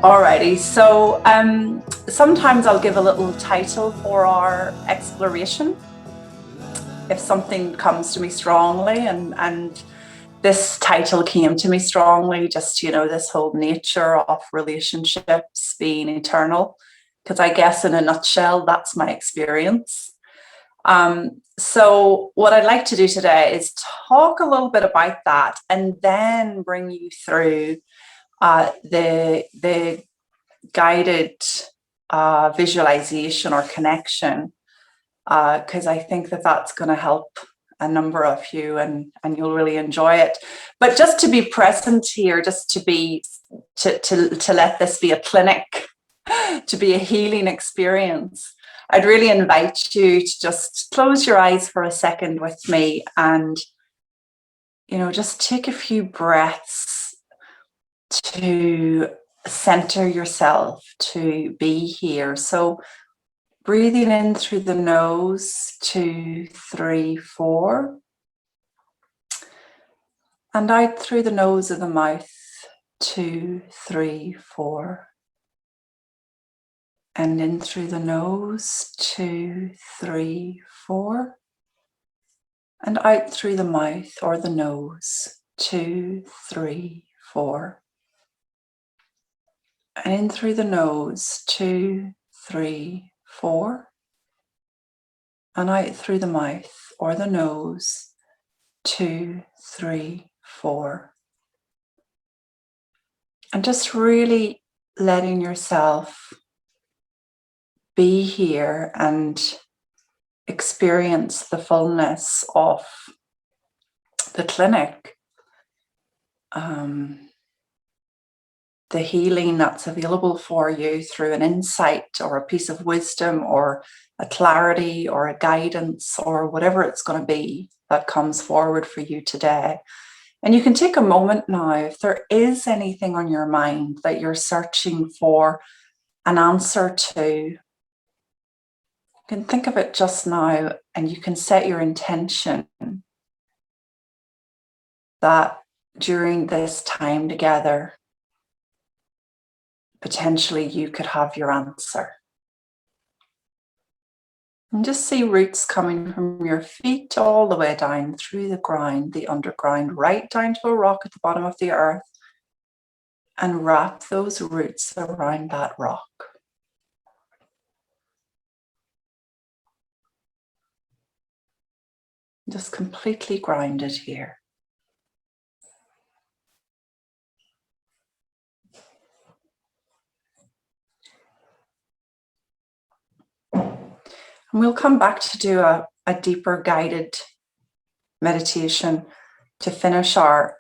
Alrighty, so sometimes I'll give a little title for our exploration if something comes to me strongly, and this title came to me strongly, just this whole nature of relationships being eternal, because I guess in a nutshell that's my experience. So what I'd like to do today is talk a little bit about that and then bring you through the guided visualization or connection, because I think that that's going to help a number of you, and you'll really enjoy it. But just to be present here, just to let this be a clinic, to be a healing experience, I'd really invite you to just close your eyes for a second with me and just take a few breaths to center yourself, to be here. So breathing in through the nose, 2, 3, 4. And out through the nose of the mouth, 2, 3, 4. And in through the nose, 2, 3, 4. And out through the mouth or the nose, 2, 3, 4. And in through the nose, 2, 3, 4. And out through the mouth or the nose, 2, 3, 4. And just really letting yourself be here and experience the fullness of the clinic, the healing that's available for you through an insight or a piece of wisdom or a clarity or a guidance or whatever it's going to be that comes forward for you today. And you can take a moment now, if there is anything on your mind that you're searching for an answer to, you can think of it just now, and you can set your intention that during this time together, potentially you could have your answer. And just see roots coming from your feet all the way down through the ground, the underground, right down to a rock at the bottom of the earth, and wrap those roots around that rock. Just completely grounded here. And we'll come back to do a deeper guided meditation to finish our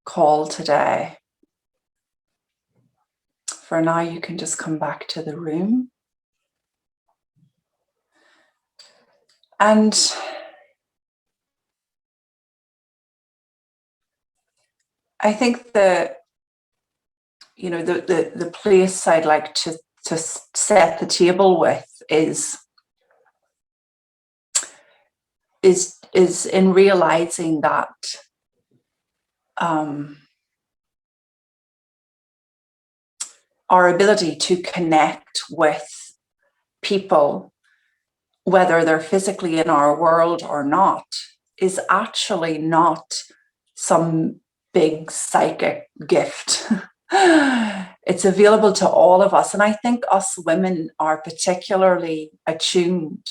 call today. For now, you can just come back to the room. And I think the place I'd like to set the table with is in realizing that our ability to connect with people, whether they're physically in our world or not, is actually not some big psychic gift. It's available to all of us. And I think us women are particularly attuned.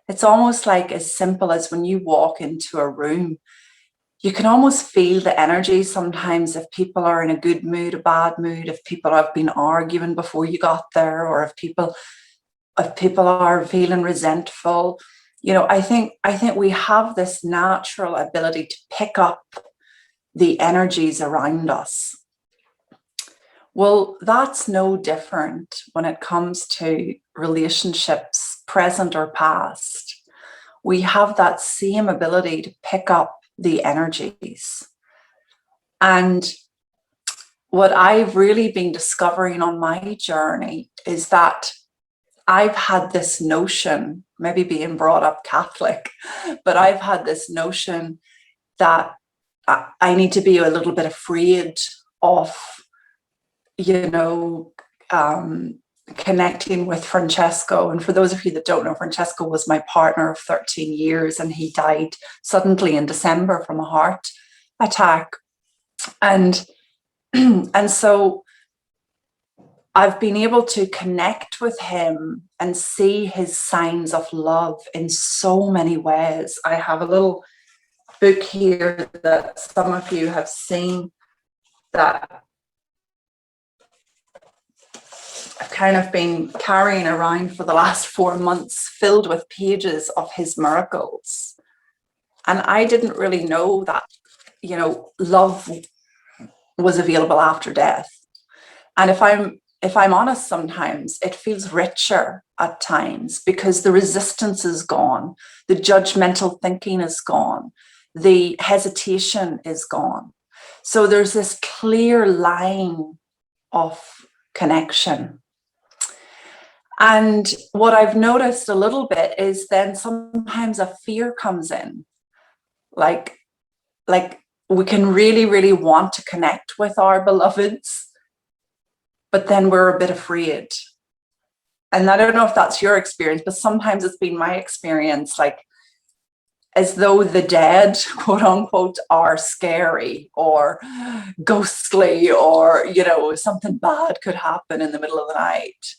It's almost like as simple as when you walk into a room, you can almost feel the energy sometimes if people are in a good mood, a bad mood, if people have been arguing before you got there, or if people are feeling resentful. I think we have this natural ability to pick up the energies around us. Well, that's no different when it comes to relationships, present or past. We have that same ability to pick up the energies. And what I've really been discovering on my journey is that I've had this notion, maybe being brought up Catholic, but I've had this notion that I need to be a little bit afraid of you know, connecting with Francesco. And for those of you that don't know, Francesco was my partner of 13 years, and he died suddenly in December from a heart attack. And so I've been able to connect with him and see his signs of love in so many ways. I have a little book here that some of you have seen that I've kind of been carrying around for the last 4 months, filled with pages of his miracles. And I didn't really know that, you know, love was available after death. And if I'm honest, sometimes it feels richer at times because the resistance is gone, the judgmental thinking is gone, the hesitation is gone. So there's this clear line of connection. And what I've noticed a little bit is then sometimes a fear comes in, like we can really, really want to connect with our beloveds, but then we're a bit afraid. And I don't know if that's your experience, but sometimes it's been my experience, like as though the dead, quote unquote, are scary or ghostly, or, you know, something bad could happen in the middle of the night.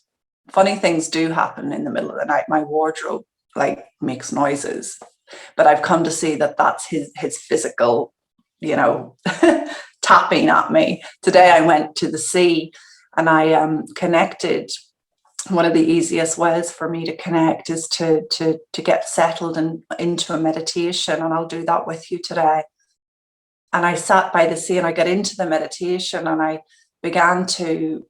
Funny things do happen in the middle of the night. My wardrobe like makes noises, but I've come to see that that's his physical, you know, tapping at me. Today I went to the sea and I connected. One of the easiest ways for me to connect is to get settled and into a meditation, and I'll do that with you today. And I sat by the sea and I got into the meditation and I began to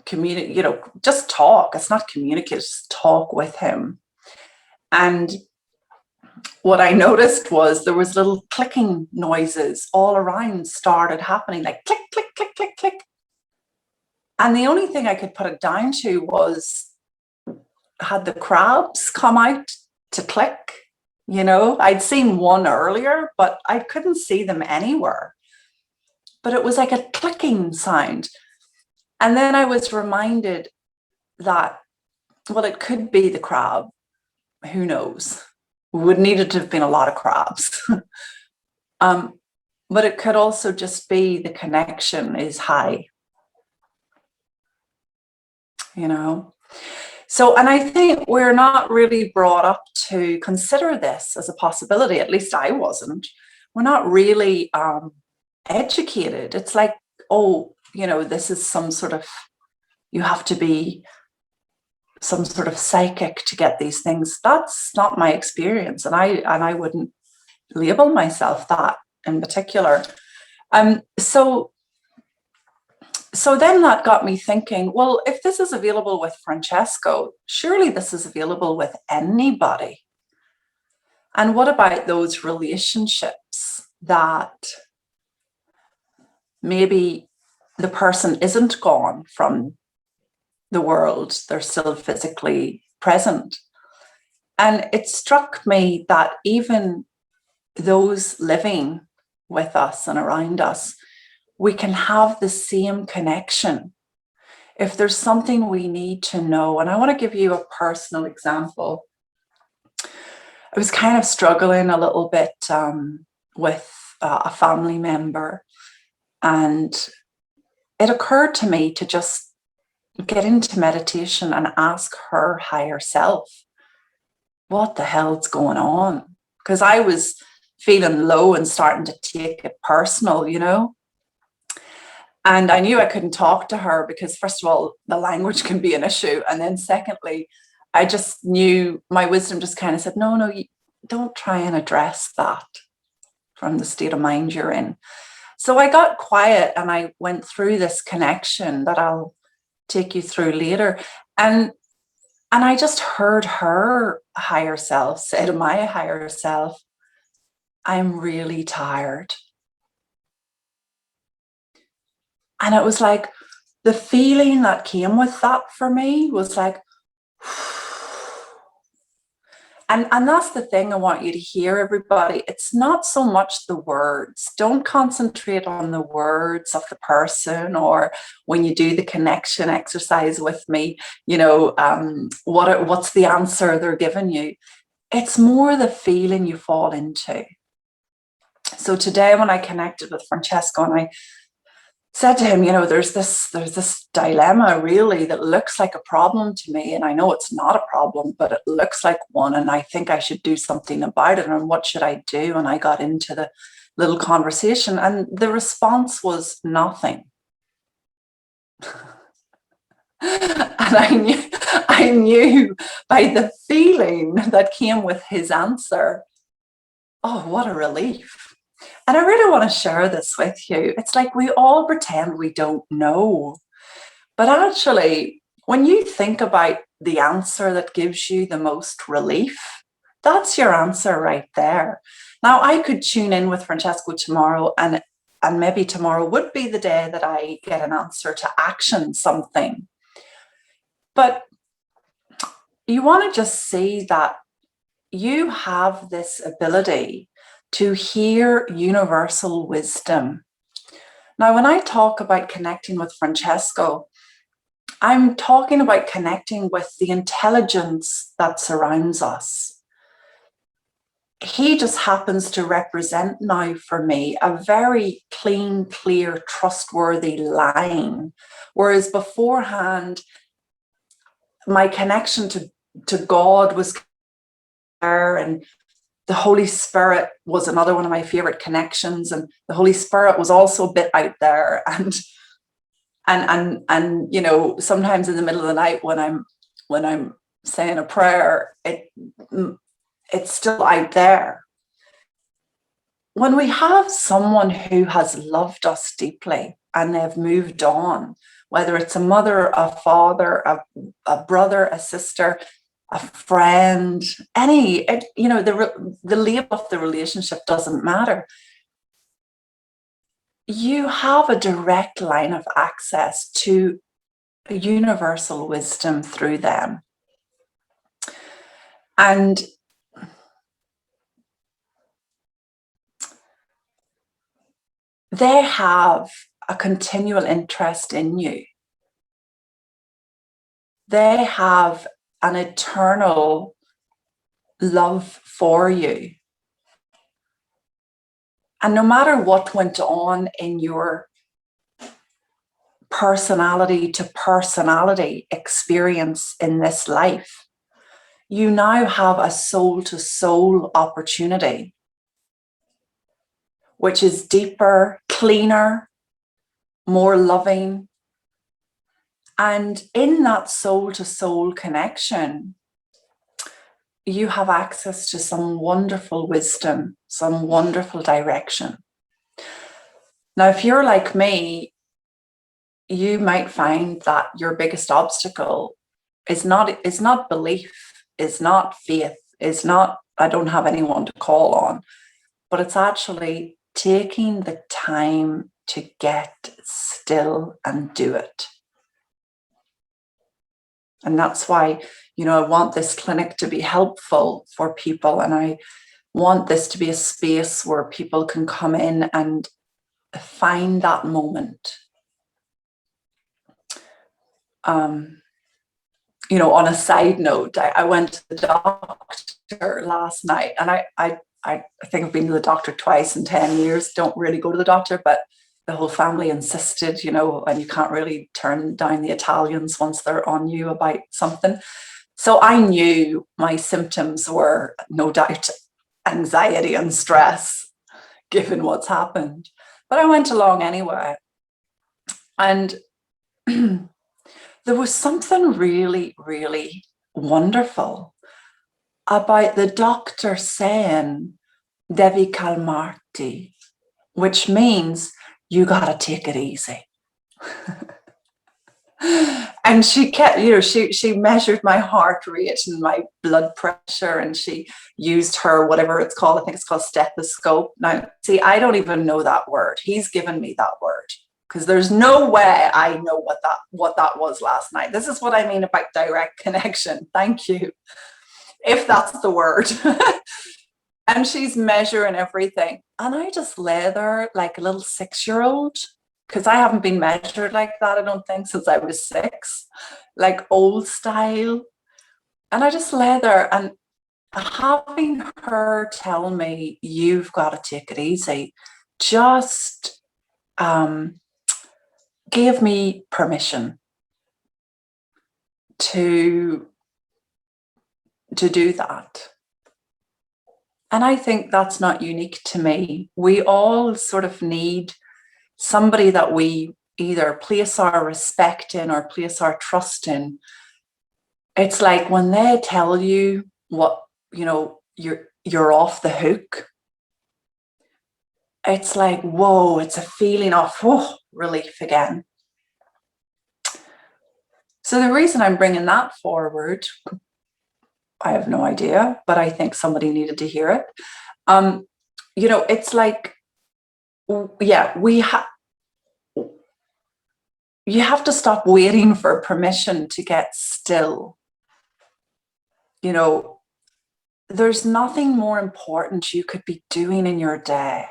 communicate, you know, just talk. It's not communicate, just talk with him. And what I noticed was there was little clicking noises all around started happening, like click, click, click, click, click. And the only thing I could put it down to was, had the crabs come out to click? You know, I'd seen one earlier, but I couldn't see them anywhere. But it was like a clicking sound. And then I was reminded that, well, it could be the crab. Who knows? Would needed to have been a lot of crabs. But it could also just be the connection is high. You know? So, and I think we're not really brought up to consider this as a possibility. At least I wasn't. We're not really educated. It's like, oh, you know, this is some sort of, you have to be some sort of psychic to get these things. That's not my experience, and I wouldn't label myself that in particular. So then that got me thinking, well, if this is available with Francesco, surely this is available with anybody. And what about those relationships that maybe the person isn't gone from the world, they're still physically present? And it struck me that even those living with us and around us, we can have the same connection. If there's something we need to know, and I want to give you a personal example. I was kind of struggling a little bit with a family member, and it occurred to me to just get into meditation and ask her higher self, what the hell's going on? Because I was feeling low and starting to take it personal, you know. And I knew I couldn't talk to her because, first of all, the language can be an issue. And then secondly, I just knew my wisdom just kind of said, no, you don't try and address that from the state of mind you're in. So I got quiet and I went through this connection that I'll take you through later. And I just heard her higher self say to my higher self, I'm really tired. And it was like, the feeling that came with that for me was like, And that's the thing I want you to hear, everybody. It's not so much the words. Don't concentrate on the words of the person, or when you do the connection exercise with me, what's the answer they're giving you. It's more the feeling you fall into. So today when I connected with Francesco and I said to him, there's this dilemma really that looks like a problem to me. And I know it's not a problem, but it looks like one. And I think I should do something about it. And what should I do? And I got into the little conversation and the response was nothing. And I knew by the feeling that came with his answer, oh, what a relief. And I really want to share this with you. It's like we all pretend we don't know. But actually, when you think about the answer that gives you the most relief, that's your answer right there. Now, I could tune in with Francesco tomorrow, and maybe tomorrow would be the day that I get an answer to action something. But you want to just see that you have this ability to hear universal wisdom. Now, when I talk about connecting with Francesco, I'm talking about connecting with the intelligence that surrounds us. He just happens to represent now for me a very clean, clear, trustworthy line. Whereas beforehand, my connection to God was there, and the Holy Spirit was another one of my favorite connections. And the Holy Spirit was also a bit out there. And sometimes in the middle of the night when I'm saying a prayer, it's still out there. When we have someone who has loved us deeply and they've moved on, whether it's a mother, a father, a brother, a sister, a friend, the label of the relationship doesn't matter. You have a direct line of access to universal wisdom through them. And they have a continual interest in you. They have an eternal love for you. And no matter what went on in your personality to personality experience in this life, you now have a soul to soul opportunity, which is deeper, cleaner, more loving. And in that soul to soul connection, you have access to some wonderful wisdom, some wonderful direction. Now, if you're like me, you might find that your biggest obstacle is not belief, is not faith, is not, I don't have anyone to call on, but it's actually taking the time to get still and do it. And that's why, I want this clinic to be helpful for people. And I want this to be a space where people can come in and find that moment. On a side note, I went to the doctor last night, and I think I've been to the doctor twice in 10 years, don't really go to the doctor, but the whole family insisted, and you can't really turn down the Italians once they're on you about something. So I knew my symptoms were no doubt anxiety and stress, given what's happened. But I went along anyway. And there was something really, really wonderful about the doctor saying, "Devi calmarti," which means you got to take it easy. And she kept, she measured my heart rate and my blood pressure, and she used her, whatever it's called, I think it's called stethoscope. Now, see, I don't even know that word. He's given me that word, because there's no way I know what that was last night. This is what I mean about direct connection. Thank you. if that's the word. And she's measuring everything. And I just lay there like a little 6-year-old, because I haven't been measured like that, I don't think, since I was 6, like old style. And I just lay there, and having her tell me, you've got to take it easy, just gave me permission to do that. And I think that's not unique to me. We all sort of need somebody that we either place our respect in or place our trust in. It's like when they tell you what, you're off the hook. It's like, whoa, it's a feeling of relief again. So the reason I'm bringing that forward, I have no idea, but I think somebody needed to hear it. It's like, yeah, you have to stop waiting for permission to get still. There's nothing more important you could be doing in your day.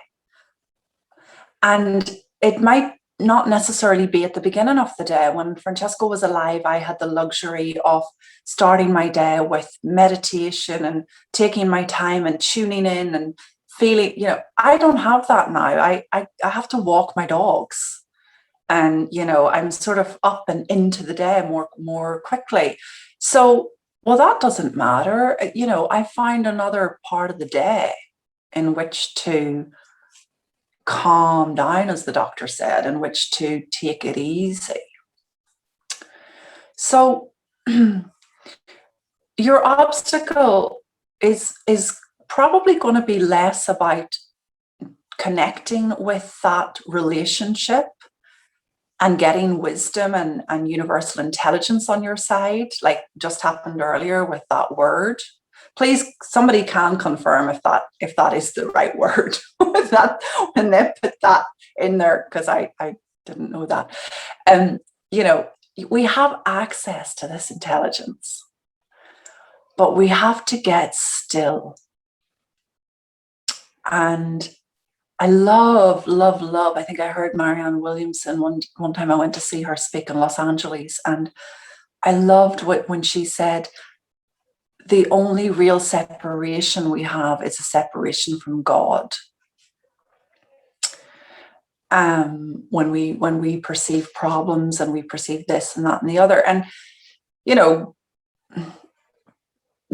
And it might not necessarily be at the beginning of the day. When Francesco was alive, I had the luxury of starting my day with meditation and taking my time and tuning in and feeling, I don't have that now. I have to walk my dogs. And, I'm sort of up and into the day more quickly. So, well, that doesn't matter. I find another part of the day in which to calm down, as the doctor said, in which to take it easy. So your obstacle is probably going to be less about connecting with that relationship and getting wisdom and universal intelligence on your side, like just happened earlier with that word. Please, somebody can confirm if that is the right word. That when they put that in there, because I didn't know that. We have access to this intelligence, but we have to get still. And I love. I think I heard Marianne Williamson one time. I went to see her speak in Los Angeles, and I loved when she said, the only real separation we have is a separation from God. When we perceive problems and we perceive this and that and the other, and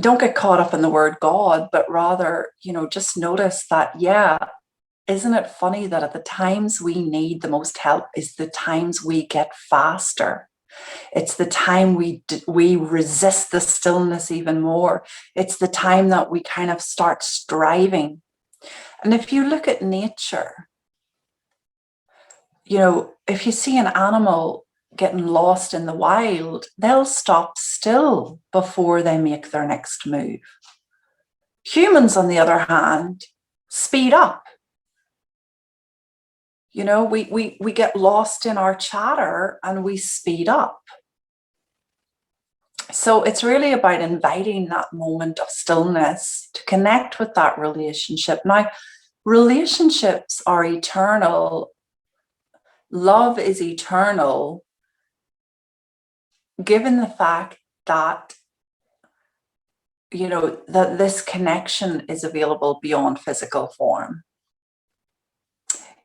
don't get caught up in the word God, but rather, just notice that, isn't it funny that at the times we need the most help is the times we get faster? It's the time we resist the stillness even more. It's the time that we kind of start striving. And if you look at nature, if you see an animal getting lost in the wild, they'll stop still before they make their next move. Humans, on the other hand, speed up. We get lost in our chatter and we speed up. So it's really about inviting that moment of stillness to connect with that relationship. Now, relationships are eternal. Love is eternal, given the fact that, that this connection is available beyond physical form.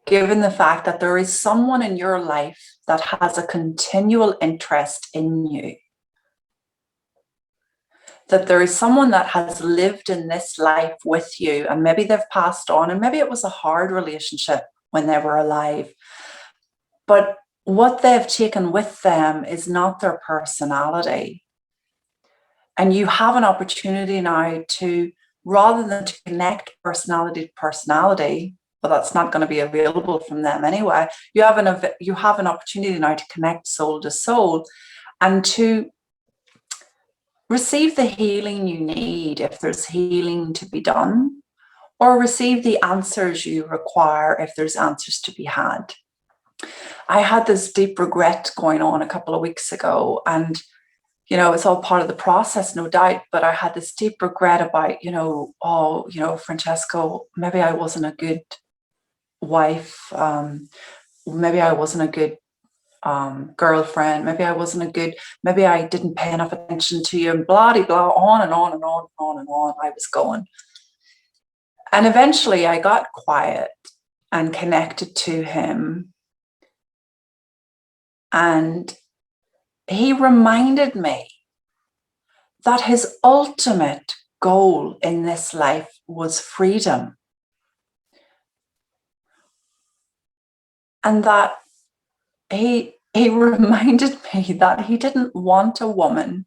Given the fact that there is someone in your life that has a continual interest in you. That there is someone that has lived in this life with you, and maybe they've passed on, and maybe it was a hard relationship when they were alive. But what they've taken with them is not their personality. And you have an opportunity now to, rather than to connect personality to personality, but that's not going to be available from them anyway, you have an opportunity now to connect soul to soul and to receive the healing you need if there's healing to be done, or receive the answers you require if there's answers to be had. I had this deep regret going on a couple of weeks ago, and it's all part of the process, no doubt, but I had this deep regret about, Francesco, maybe I wasn't a good wife. Maybe I wasn't a good girlfriend. Maybe I didn't pay enough attention to you, and blah, blah, on and on and on and on and on I was going. And eventually I got quiet and connected to him. And he reminded me that his ultimate goal in this life was freedom. And that he reminded me that he didn't want a woman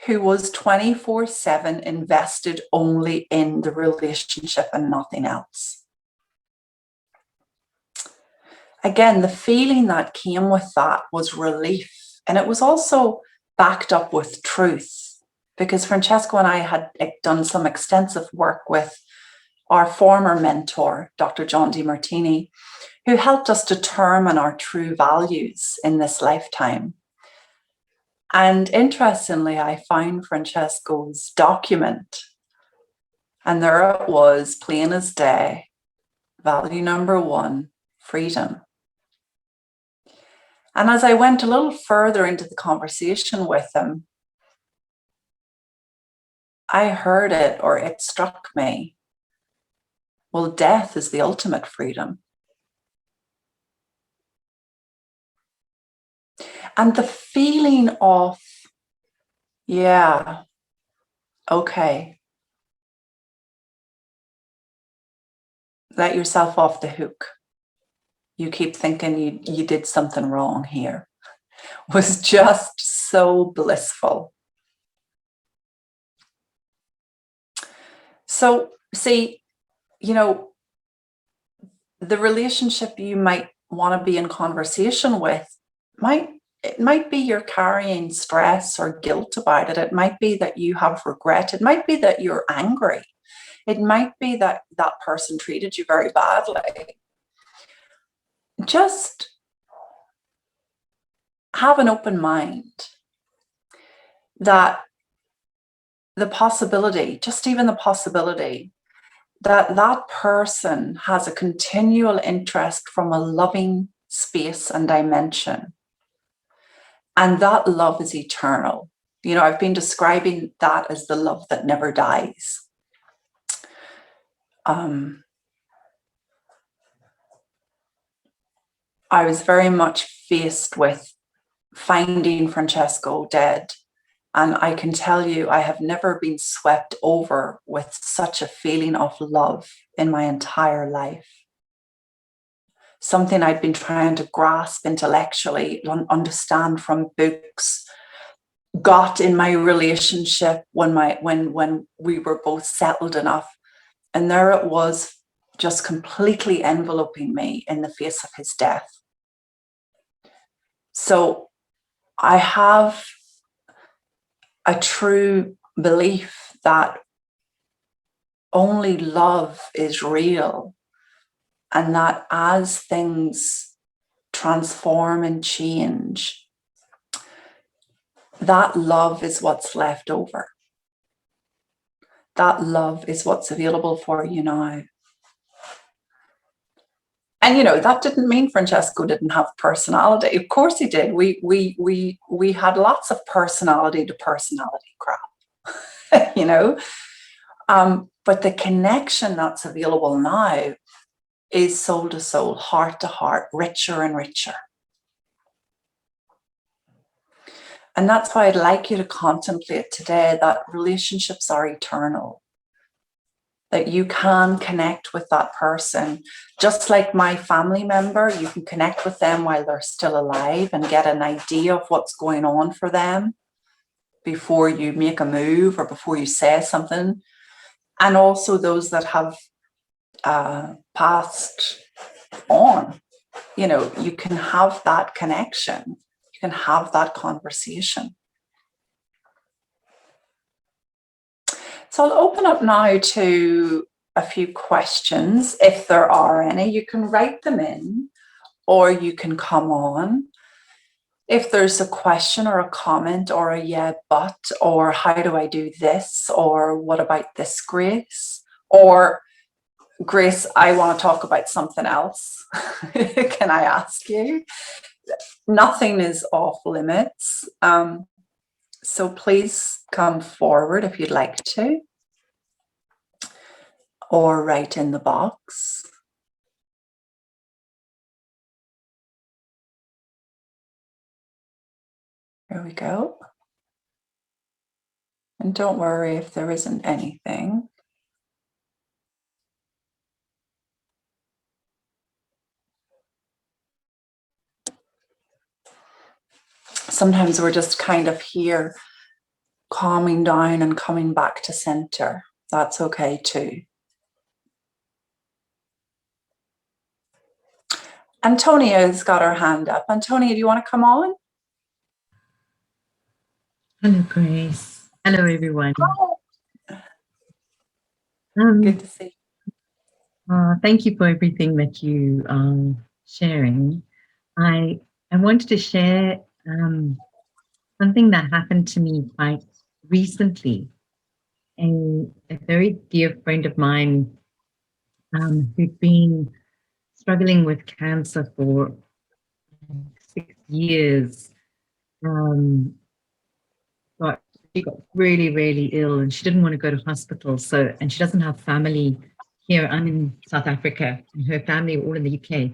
who was 24/7 invested only in the relationship and nothing else. Again, the feeling that came with that was relief. And it was also backed up with truth, because Francesco and I had done some extensive work with our former mentor, Dr. John DeMartini, who helped us determine our true values in this lifetime. And interestingly, I found Francesco's document, and there it was, plain as day, value number 1, freedom. And as I went a little further into the conversation with him, I heard it, or it struck me, well, death is the ultimate freedom. And the feeling of, yeah, okay, let yourself off the hook. You keep thinking you did something wrong here, was just so blissful. So, see, the relationship you might want to be in conversation with it might be you're carrying stress or guilt about it. It might be that you have regret. It might be that you're angry. It might be that that person treated you very badly. Just have an open mind that the possibility, just even the possibility, that that person has a continual interest from a loving space and dimension. And that love is eternal. I've been describing that as the love that never dies. I was very much faced with finding Francesco dead. And I can tell you, I have never been swept over with such a feeling of love in my entire life. Something I'd been trying to grasp intellectually, understand from books, got in my relationship when we were both settled enough. And there it was, just completely enveloping me in the face of his death. So I have a true belief that only love is real, and that as things transform and change, that love is what's left over. That love is what's available for you now. And that didn't mean Francesco didn't have personality. Of course he did. We had lots of personality to personality crap, but the connection that's available now is soul to soul, heart to heart, richer and richer. And that's why I'd like you to contemplate today that relationships are eternal, that you can connect with that person. Just like my family member, you can connect with them while they're still alive and get an idea of what's going on for them before you make a move or before you say something. And also those that have passed on, you can have that connection. You can have that conversation. So I'll open up now to a few questions, if there are any. You can write them in, or you can come on. if there's a question or a comment or a yeah, but, or how do I do this? Or what about this, Grace? Or Grace, I want to talk about something else. Can I ask you? Nothing is off limits. So please come forward if you'd like to, or write in the box. There we go. And don't worry if there isn't anything. Sometimes we're just kind of here, calming down and coming back to center. That's okay too. Antonia's got her hand up. Antonia, do you want to come on? Hello, Grace. Hello, everyone. Good to see you. Thank you for everything that you are sharing. I wanted to share something that happened to me quite recently. A very dear friend of mine who'd been struggling with cancer for 6 years she got really, really ill and she didn't want to go to hospital. And she doesn't have family here. I'm in South Africa and her family are all in the UK.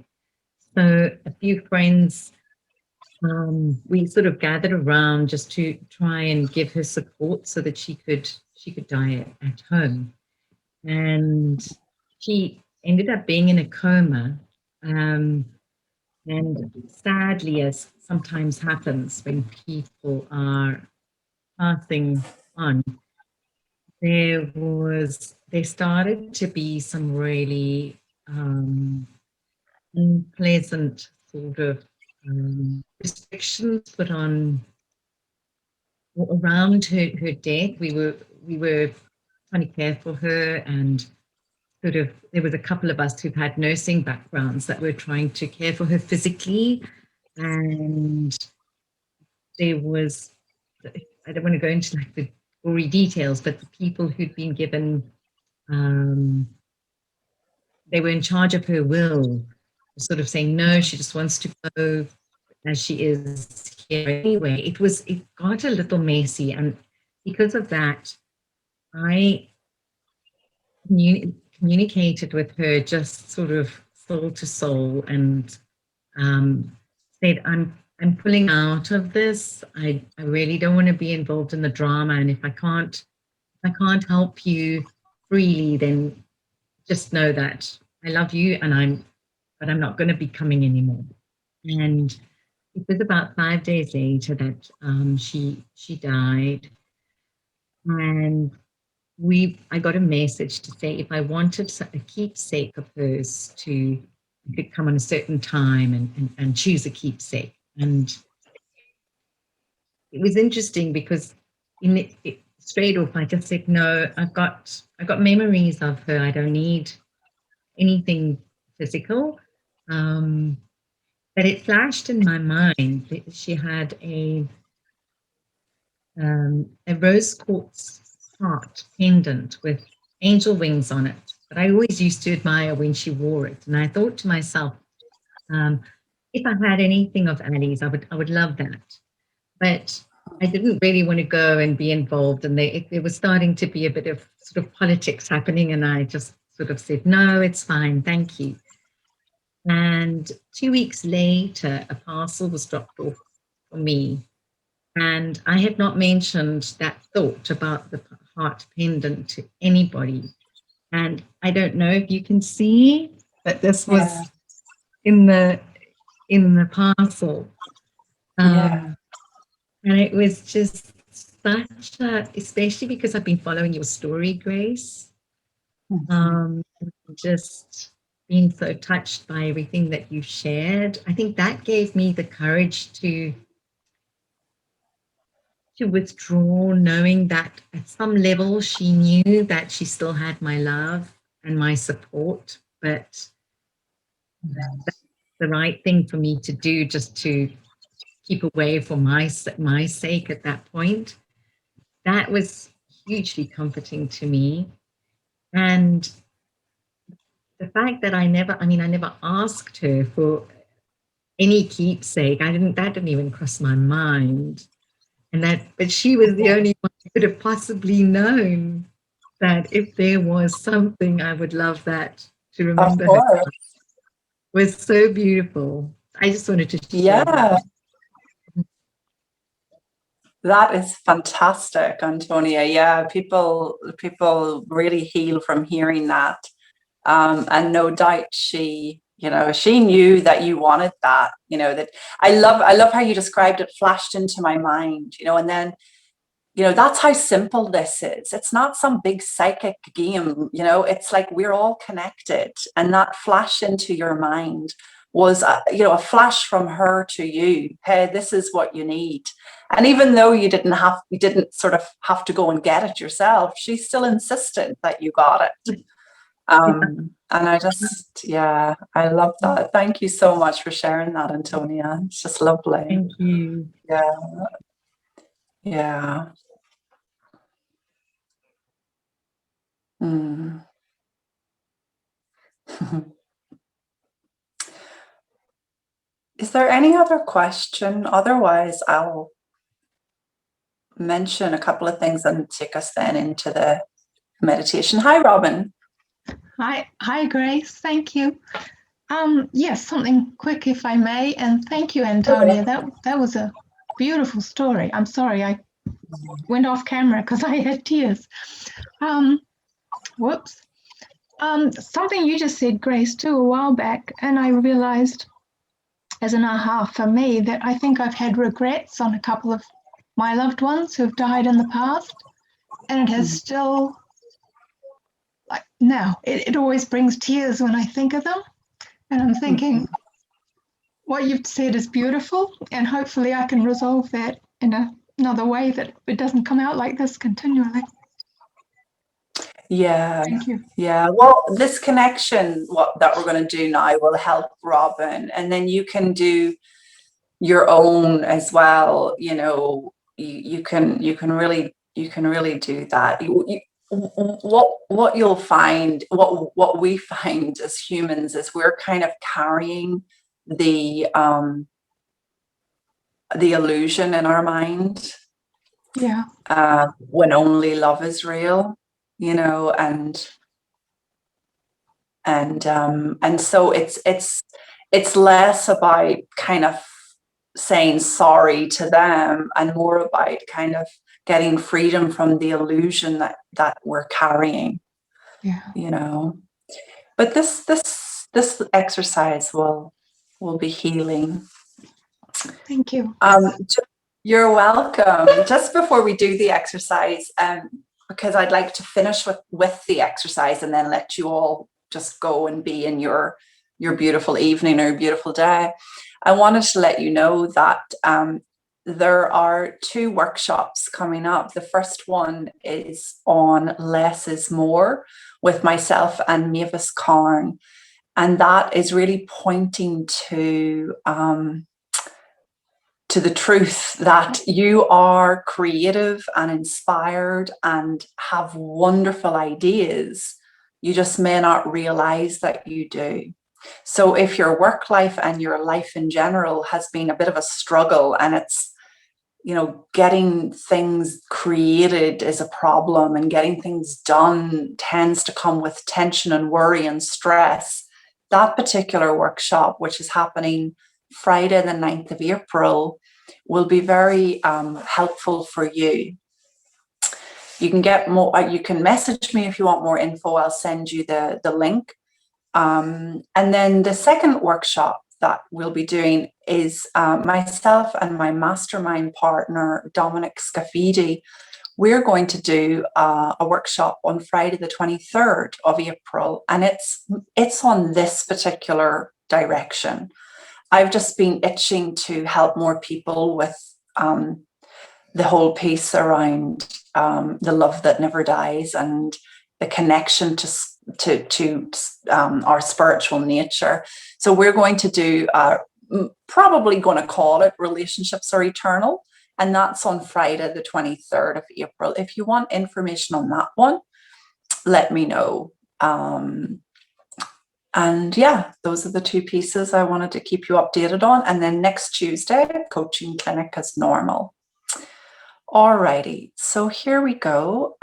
So a few friends, we sort of gathered around just to try and give her support so that she could die at home. And she ended up being in a coma. And sadly, as sometimes happens when people are passing on, there started to be some really unpleasant sort of restrictions put on around her death. We were trying to care for her, and sort of there was a couple of us who've had nursing backgrounds that were trying to care for her physically, and there was, I don't want to go into like the gory details, but the people who'd been given, they were in charge of her will, sort of saying, no, she just wants to go as she is here anyway. It got a little messy. And because of that, I communicated with her just sort of soul to soul and said, I'm pulling out of this. I really don't want to be involved in the drama. And if I can't help you freely, then just know that I love you but I'm not going to be coming anymore. And it was about 5 days later that she died. And I got a message to say if I wanted a keepsake of hers to could come on a certain time and choose a keepsake. And it was interesting because straight off I just said, no, I've got memories of her. I don't need anything physical. But it flashed in my mind that she had a rose quartz heart pendant with angel wings on it. But I always used to admire when she wore it. And I thought to myself, if I had anything of Ali's, I would love that. But I didn't really want to go and be involved. And there was starting to be a bit of sort of politics happening. And I just sort of said, no, it's fine. Thank you. And 2 weeks later, a parcel was dropped off for me. And I had not mentioned that thought about the heart pendant to anybody. And I don't know if you can see, but this was in the parcel. And it was just such especially because I've been following your story, Grace, just being so touched by everything that you shared. I think that gave me the courage to withdraw, knowing that at some level she knew that she still had my love and my support, but that's the right thing for me to do, just to keep away for my sake at that point. That was hugely comforting to me. And the fact that I never asked her for any keepsake. That didn't even cross my mind. But she was the only one who could have possibly known that if there was something, I would love that to Of remember her. course. It was so beautiful. I just wanted to share Yeah. that. That is fantastic, Antonia. Yeah, people really heal from hearing that. And no doubt she knew that you wanted that, that I love how you described it, flashed into my mind, and then, that's how simple this is. It's not some big psychic game, it's like we're all connected. And that flash into your mind was, a flash from her to you. Hey, this is what you need. And even though you didn't sort of have to go and get it yourself, she still insisted that you got it. And I I love that. Thank you so much for sharing that, Antonia. It's just lovely. Thank you. Yeah. Yeah. Mm. Is there any other question? Otherwise, I'll mention a couple of things and take us then into the meditation. Hi, Robin. Hi, Grace. Thank you. Yes, something quick, if I may, and thank you, Antonia. That was a beautiful story. I'm sorry I went off camera because I had tears. Whoops. Something you just said, Grace, too, a while back, and I realized as an aha for me that I think I've had regrets on a couple of my loved ones who've died in the past, and it has still, like now, it always brings tears when I think of them. And I'm thinking, what you've said is beautiful, and hopefully I can resolve that in another way that it doesn't come out like this continually. Yeah. Thank you. Yeah. Well, this connection, that we're going to do now, will help Robin, and then you can do your own as well. You can really do that. What you'll find, what we find as humans, is we're kind of carrying the illusion in our mind. Yeah. When only love is real, and so it's less about kind of saying sorry to them and more about kind of getting freedom from the illusion that we're carrying. Yeah. But this exercise will be healing. Thank you. You're welcome. Just before we do the exercise, because I'd like to finish with the exercise and then let you all just go and be in your beautiful evening or your beautiful day, I wanted to let you know that there are 2 workshops coming up. The first one is on Less is More with myself and Mavis Karn, and that is really pointing to the truth that you are creative and inspired and have wonderful ideas. You just may not realize that you do. So if your work life and your life in general has been a bit of a struggle, and it's, getting things created is a problem, and getting things done tends to come with tension and worry and stress, that particular workshop, which is happening Friday the 9th of April, will be very helpful for you. You can get more, you can message me if you want more info. I'll send you the link. And then the second workshop that we'll be doing is myself and my mastermind partner, Dominic Scafidi. We're going to do a workshop on Friday the 23rd of April, and it's on this particular direction. I've just been itching to help more people with the whole piece around the love that never dies and the connection to our spiritual nature. So we're going to do probably going to call it Relationships Are Eternal. And that's on Friday, the 23rd of April. If you want information on that one, let me know. And yeah, those are the two pieces I wanted to keep you updated on. And then next Tuesday, coaching clinic as normal. Alrighty, so here we go.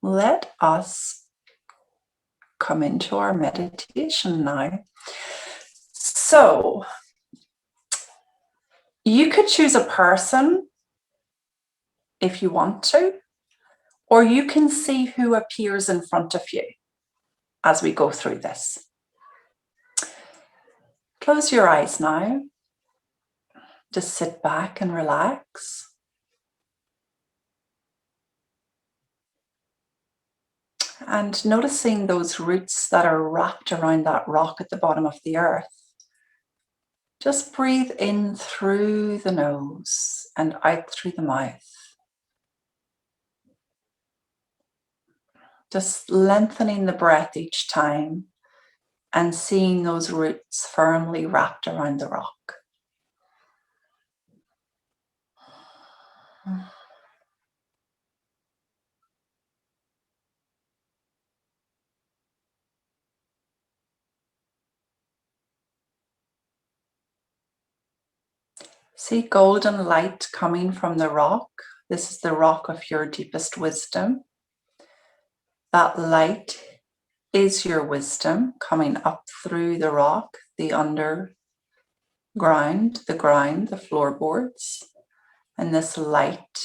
Let us come into our meditation now. So you could choose a person if you want to, or you can see who appears in front of you as we go through this. Close your eyes now. Just sit back and relax. And noticing those roots that are wrapped around that rock at the bottom of the earth. Just breathe in through the nose and out through the mouth. Just lengthening the breath each time and seeing those roots firmly wrapped around the rock. See golden light coming from the rock. This is the rock of your deepest wisdom. That light is your wisdom coming up through the rock, the underground, the ground, the floorboards, and this light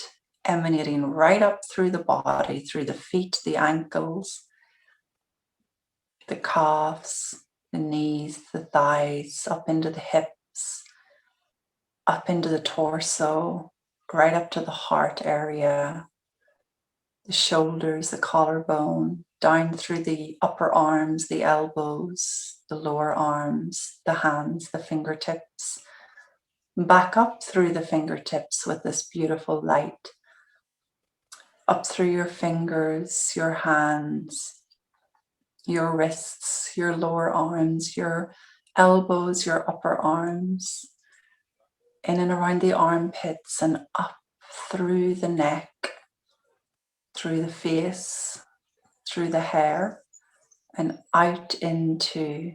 emanating right up through the body, through the feet, the ankles, the calves, the knees, the thighs, up into the hips, up into the torso, right up to the heart area, the shoulders, the collarbone, down through the upper arms, the elbows, the lower arms, the hands, the fingertips, back up through the fingertips with this beautiful light, up through your fingers, your hands, your wrists, your lower arms, your elbows, your upper arms, in and around the armpits and up through the neck, through the face, through the hair, and out into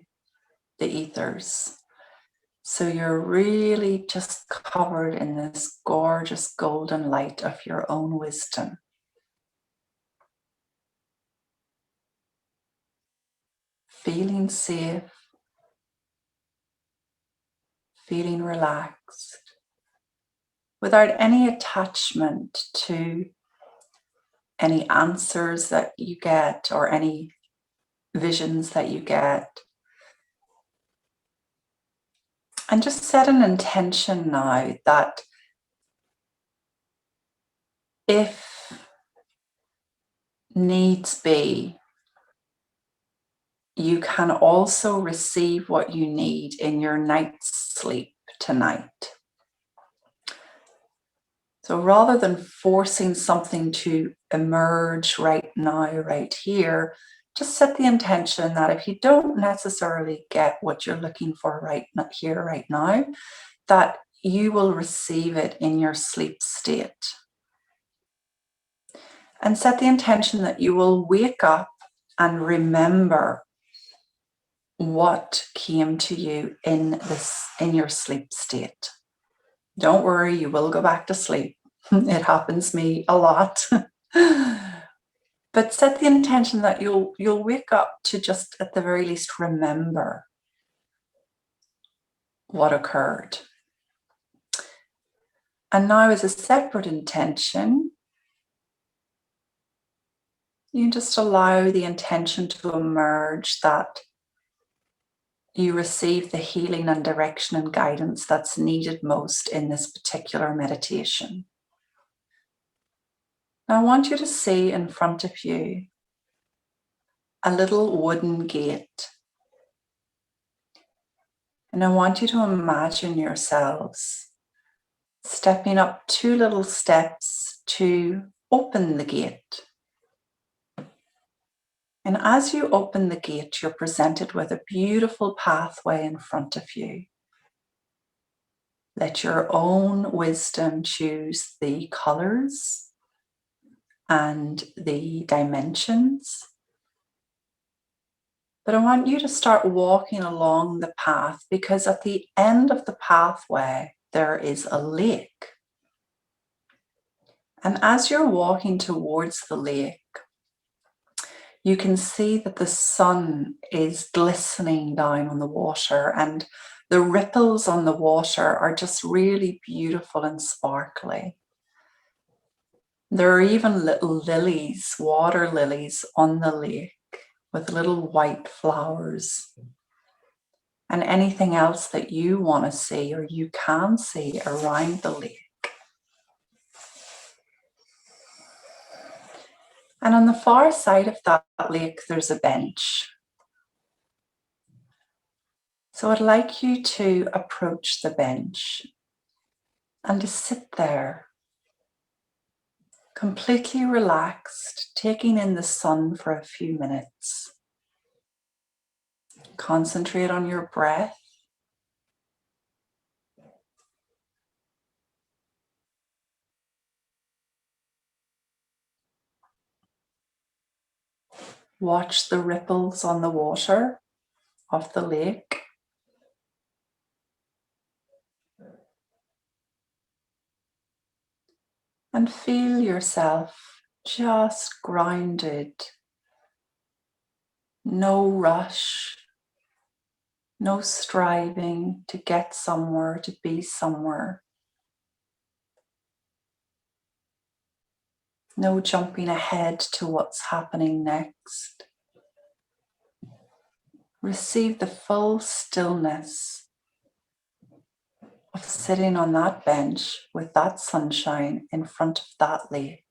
the ethers. So you're really just covered in this gorgeous golden light of your own wisdom. Feeling safe, feeling relaxed, without any attachment to any answers that you get or any visions that you get. And just set an intention now that if needs be, you can also receive what you need in your night's sleep tonight. So rather than forcing something to emerge right now, right here, just set the intention that if you don't necessarily get what you're looking for right here, right now, that you will receive it in your sleep state. And set the intention that you will wake up and remember what came to you in your sleep state. Don't worry, you will go back to sleep. It happens to me a lot. But set the intention that you'll wake up to just at the very least remember what occurred. And now as a separate intention, you just allow the intention to emerge that you receive the healing and direction and guidance that's needed most in this particular meditation. Now I want you to see in front of you a little wooden gate. And I want you to imagine yourselves stepping up 2 little steps to open the gate. And as you open the gate, you're presented with a beautiful pathway in front of you. Let your own wisdom choose the colors and the dimensions. But I want you to start walking along the path, because at the end of the pathway, there is a lake. And as you're walking towards the lake, you can see that the sun is glistening down on the water, and the ripples on the water are just really beautiful and sparkly. There are even little lilies, water lilies on the lake with little white flowers. And anything else that you want to see or you can see around the lake. And on the far side of that lake, there's a bench. So I'd like you to approach the bench and to sit there, completely relaxed, taking in the sun for a few minutes. Concentrate on your breath. Watch the ripples on the water of the lake. And feel yourself just grounded. No rush, no striving to get somewhere, to be somewhere. No jumping ahead to what's happening next. Receive the full stillness of sitting on that bench with that sunshine in front of that lake.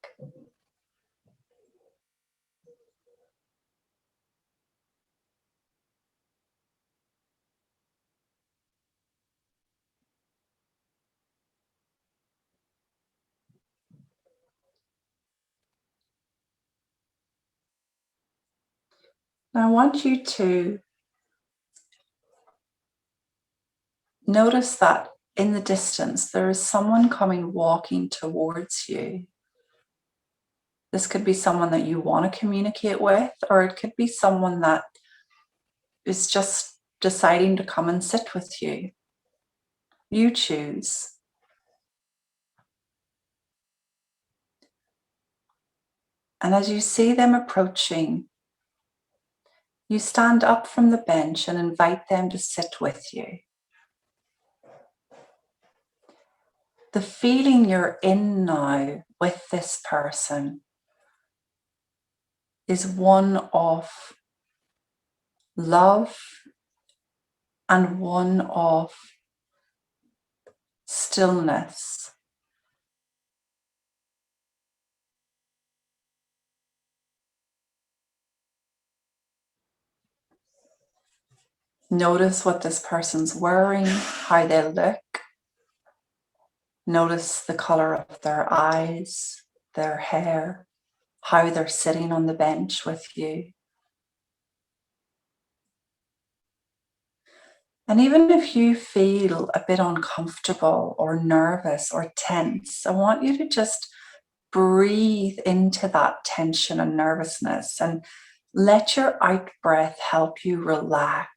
Now I want you to notice that in the distance there is someone coming walking towards you. This could be someone that you want to communicate with, or it could be someone that is just deciding to come and sit with you. You choose. And as you see them approaching, you stand up from the bench and invite them to sit with you. The feeling you're in now with this person is one of love and one of stillness. Notice what this person's wearing, how they look. Notice the color of their eyes, their hair, how they're sitting on the bench with you. And even if you feel a bit uncomfortable or nervous or tense, I want you to just breathe into that tension and nervousness and let your out breath help you relax.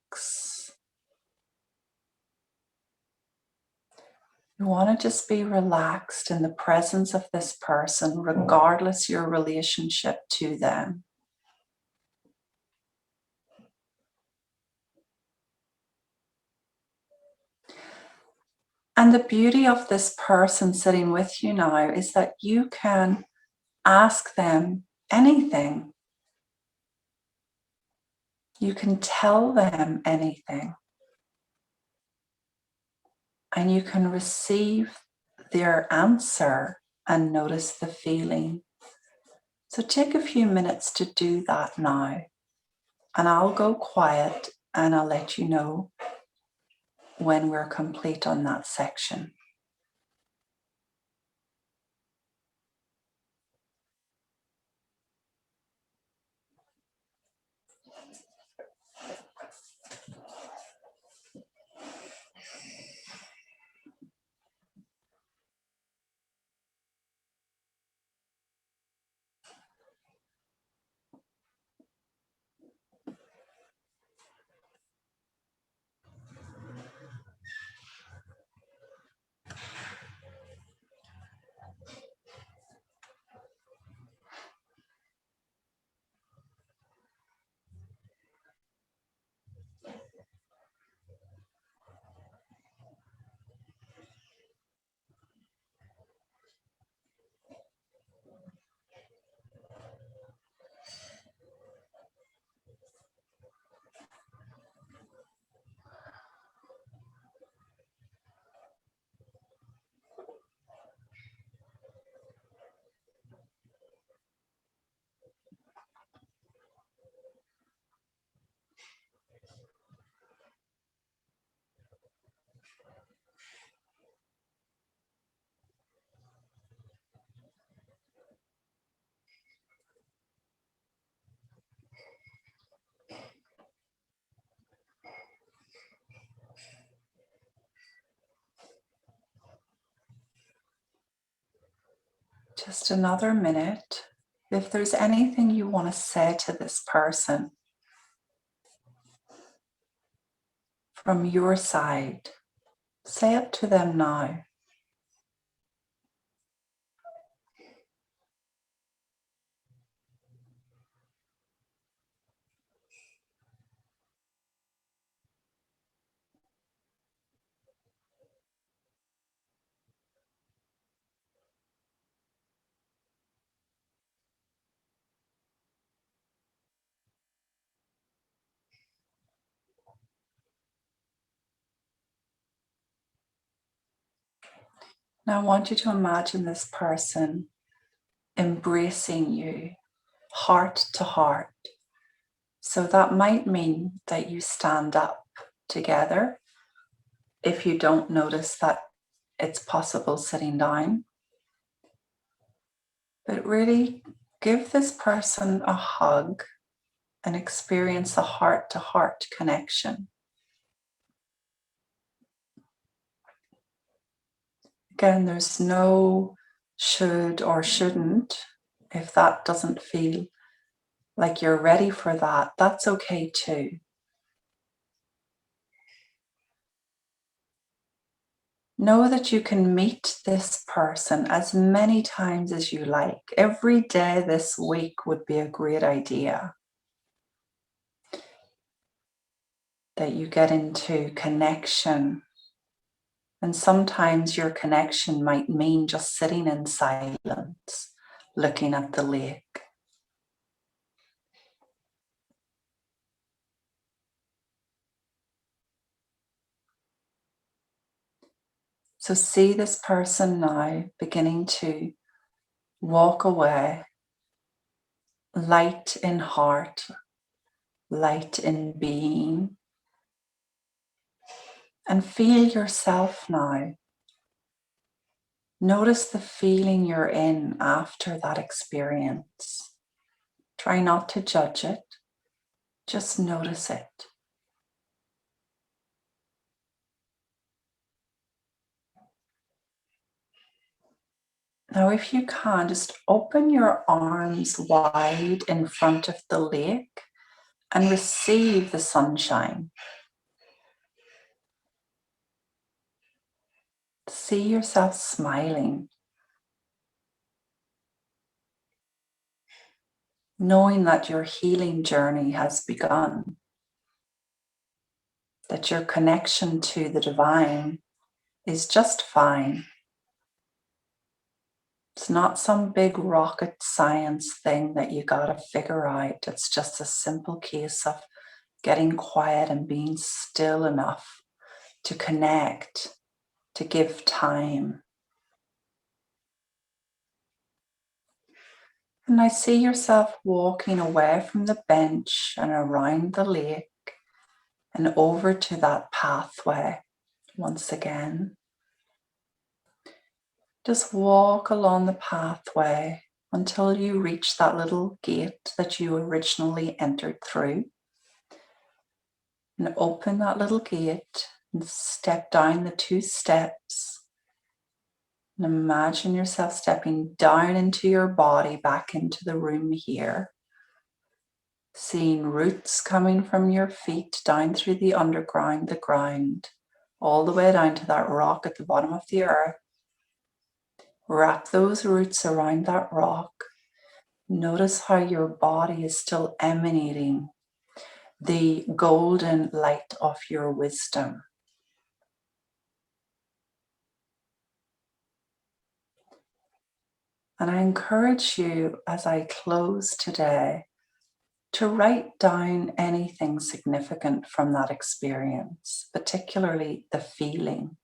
You want to just be relaxed in the presence of this person, regardless your relationship to them. And the beauty of this person sitting with you now is that you can ask them anything. You can tell them anything. And you can receive their answer and notice the feeling. So take a few minutes to do that now. And I'll go quiet and I'll let you know when we're complete on that section. Just another minute. If there's anything you want to say to this person from your side, say it to them now. Now I want you to imagine this person embracing you heart to heart. So that might mean that you stand up together if you don't notice that it's possible sitting down. But really give this person a hug and experience a heart-to-heart connection. Again, there's no should or shouldn't. If that doesn't feel like you're ready for that, that's okay too. Know that you can meet this person as many times as you like. Every day this week would be a great idea. That you get into connection. And sometimes your connection might mean just sitting in silence, looking at the lake. So see this person now beginning to walk away, light in heart, light in being. And feel yourself now. Notice the feeling you're in after that experience. Try not to judge it, just notice it. Now, if you can, just open your arms wide in front of the lake and receive the sunshine. See yourself smiling, knowing that your healing journey has begun, that your connection to the divine is just fine. It's not some big rocket science thing that you gotta figure out. It's just a simple case of getting quiet and being still enough to connect, to give time. And I see yourself walking away from the bench and around the lake and over to that pathway once again. Just walk along the pathway until you reach that little gate that you originally entered through. And open that little gate and step down the 2 steps. And imagine yourself stepping down into your body, back into the room here. Seeing roots coming from your feet down through the underground, the ground, all the way down to that rock at the bottom of the earth. Wrap those roots around that rock. Notice how your body is still emanating the golden light of your wisdom. And I encourage you, as I close today, to write down anything significant from that experience, particularly the feeling.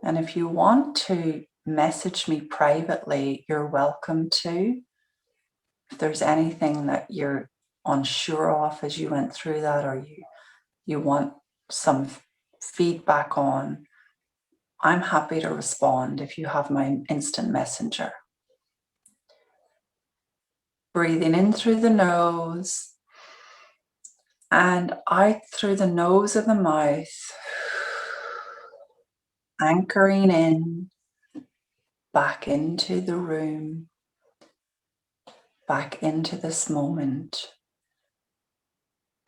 And if you want to message me privately, you're welcome to. If there's anything that you're unsure of as you went through that, or you want some feedback on, I'm happy to respond if you have my instant messenger. Breathing in through the nose and out through the nose of the mouth. Anchoring in, back into the room, back into this moment.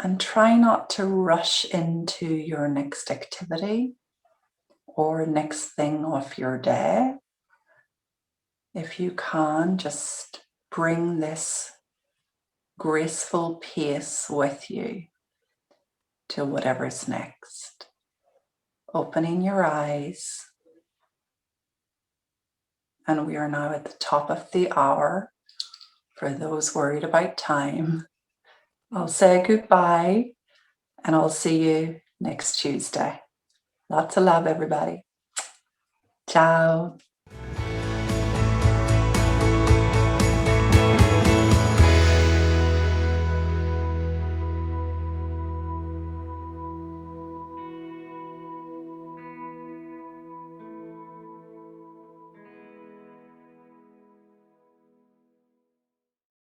And try not to rush into your next activity or next thing of your day. If you can, just bring this graceful pace with you to whatever's next. Opening your eyes. And we are now at the top of the hour. For those worried about time, I'll say goodbye and I'll see you next Tuesday. Lots of love, everybody. Ciao.